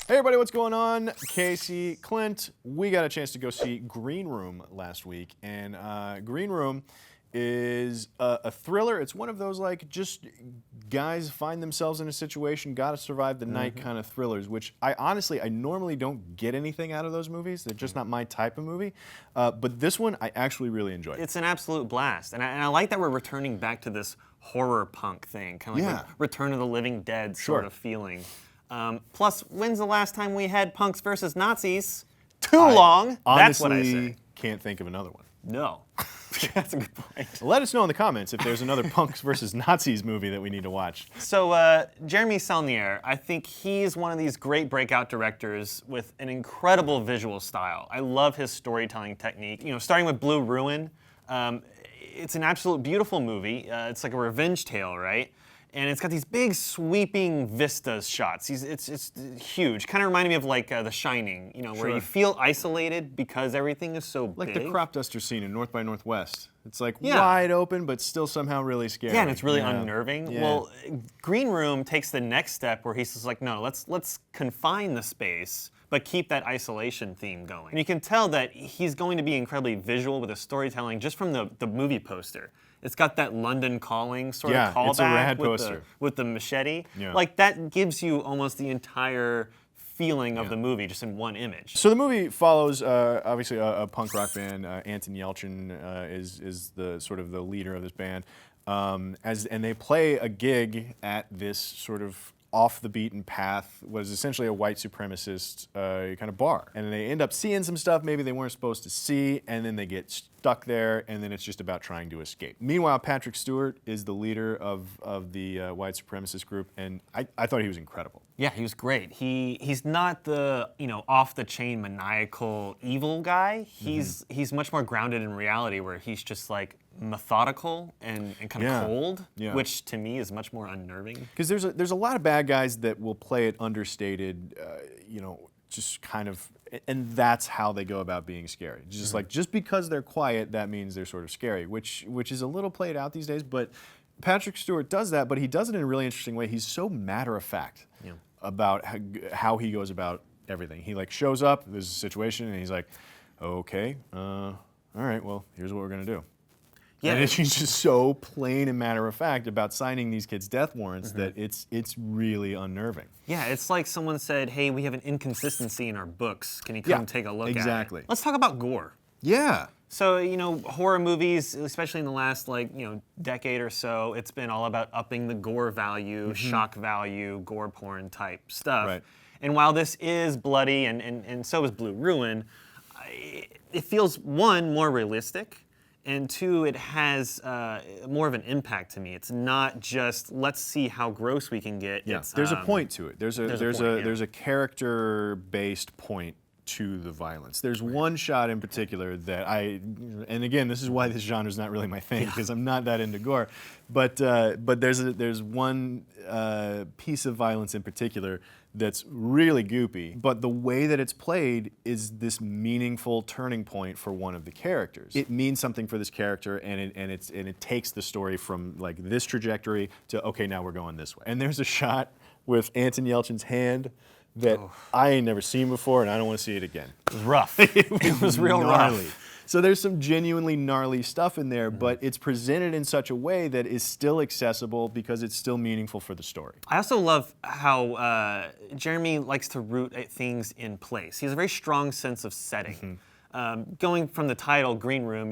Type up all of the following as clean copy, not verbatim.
Hey everybody, what's going on? Casey, Clint, we got a chance to go see Green Room last week, and Green Room is a thriller. It's one of those like just guys find themselves in a situation, gotta survive the night kind of thrillers, which I normally don't get anything out of those movies. They're just not my type of movie. But this one I actually really enjoyed. It's an absolute blast, and I like that we're returning back to this horror punk thing, kind of like a Return of the Living Dead sort of feeling. Plus, when's the last time we had punks versus Nazis? Too long. That's what I say. Can't think of another one. No. That's a good point. Let us know in the comments if there's another punks versus Nazis movie that we need to watch. So Jeremy Saulnier, I think he's one of these great breakout directors with an incredible visual style. I love his storytelling technique. You know, starting with Blue Ruin, it's an absolute beautiful movie. It's like a revenge tale, right? And it's got these big sweeping vistas shots. It's huge. Kind of reminded me of like The Shining, you know, where you feel isolated because everything is so big. Like the crop duster scene in North by Northwest. It's like wide open, but still somehow really scary. Yeah, and it's really unnerving. Yeah. Well, Green Room takes the next step where he's just like, no, let's confine the space, but keep that isolation theme going. And you can tell that he's going to be incredibly visual with his storytelling just from the movie poster. It's got that London Calling sort of callback it's a rad poster. With the machete. Yeah. Like that gives you almost the entire feeling of the movie just in one image. So the movie follows obviously a punk rock band. Anton Yelchin is the sort of the leader of this band, and they play a gig at this sort of off the beaten path, was essentially a white supremacist kind of bar. And they end up seeing some stuff maybe they weren't supposed to see, and then they get stuck there, and then it's just about trying to escape. Meanwhile, Patrick Stewart is the leader of the white supremacist group, and I thought he was incredible. Yeah, he was great. He's not the off the chain maniacal evil guy. He's much more grounded in reality, where he's just like methodical and kind of cold, which to me is much more unnerving. Because there's a lot of bad guys that will play it understated, just kind of, and that's how they go about being scary. Just like just because they're quiet, that means they're sort of scary, which is a little played out these days. But Patrick Stewart does that, but he does it in a really interesting way. He's so matter of fact about how he goes about everything. He like shows up, there's a situation, and he's like, okay, all right, well, here's what we're gonna do. Yeah, and he's just so plain and matter of fact about signing these kids' death warrants that it's really unnerving. Yeah, it's like someone said, hey, we have an inconsistency in our books. Can you come take a look at it? Exactly. Let's talk about gore. Yeah. So, horror movies, especially in the last decade or so, it's been all about upping the gore value, shock value, gore porn type stuff. Right. And while this is bloody and so is Blue Ruin, it feels, one, more realistic, and two, it has more of an impact to me. It's not just let's see how gross we can get. Yeah, there's a point to it. There's a character-based point to the violence. There's one shot in particular that and again, this is why this genre is not really my thing, because I'm not that into gore. But there's one piece of violence in particular that's really goopy, but the way that it's played is this meaningful turning point for one of the characters. It means something for this character, and it takes the story from like this trajectory to, okay, now we're going this way. And there's a shot with Anton Yelchin's hand that I ain't never seen before, and I don't want to see it again. It was rough. It was real gnarly. rough. So there's some genuinely gnarly stuff in there, but it's presented in such a way that is still accessible because it's still meaningful for the story. I also love how Jeremy likes to root things in place. He has a very strong sense of setting. Going from the title, Green Room,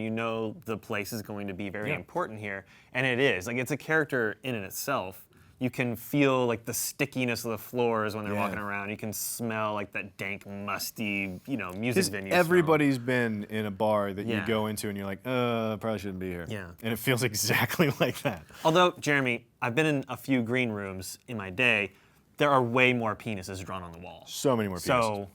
the place is going to be very important here, and it is. Like, it's a character in and itself. You can feel like the stickiness of the floors when they're walking around. You can smell like that dank, musty, music venue. Everybody's been in a bar that you go into and you're like, I probably shouldn't be here. Yeah. And it feels exactly like that. Although, Jeremy, I've been in a few green rooms in my day. There are way more penises drawn on the wall. So many more penises. So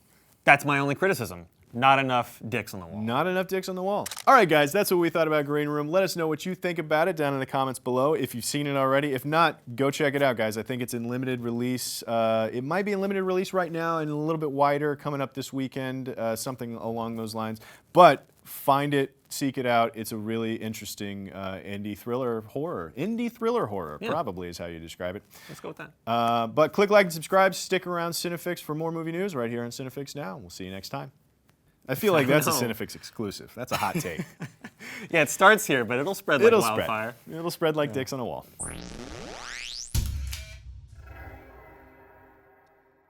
that's my only criticism. Not enough dicks on the wall. Not enough dicks on the wall. All right, guys, that's what we thought about Green Room. Let us know what you think about it down in the comments below if you've seen it already. If not, go check it out, guys. I think it's in limited release. It might be in limited release right now and a little bit wider coming up this weekend, something along those lines. But find it, seek it out. It's a really interesting indie thriller horror. Indie thriller horror, probably is how you describe it. Let's go with that. But click like and subscribe. Stick around Cinefix for more movie news right here on Cinefix Now. We'll see you next time. I feel like that's a Cinefix exclusive. That's a hot take. Yeah, it starts here, but it'll spread like wildfire. It'll spread like dicks on a wall.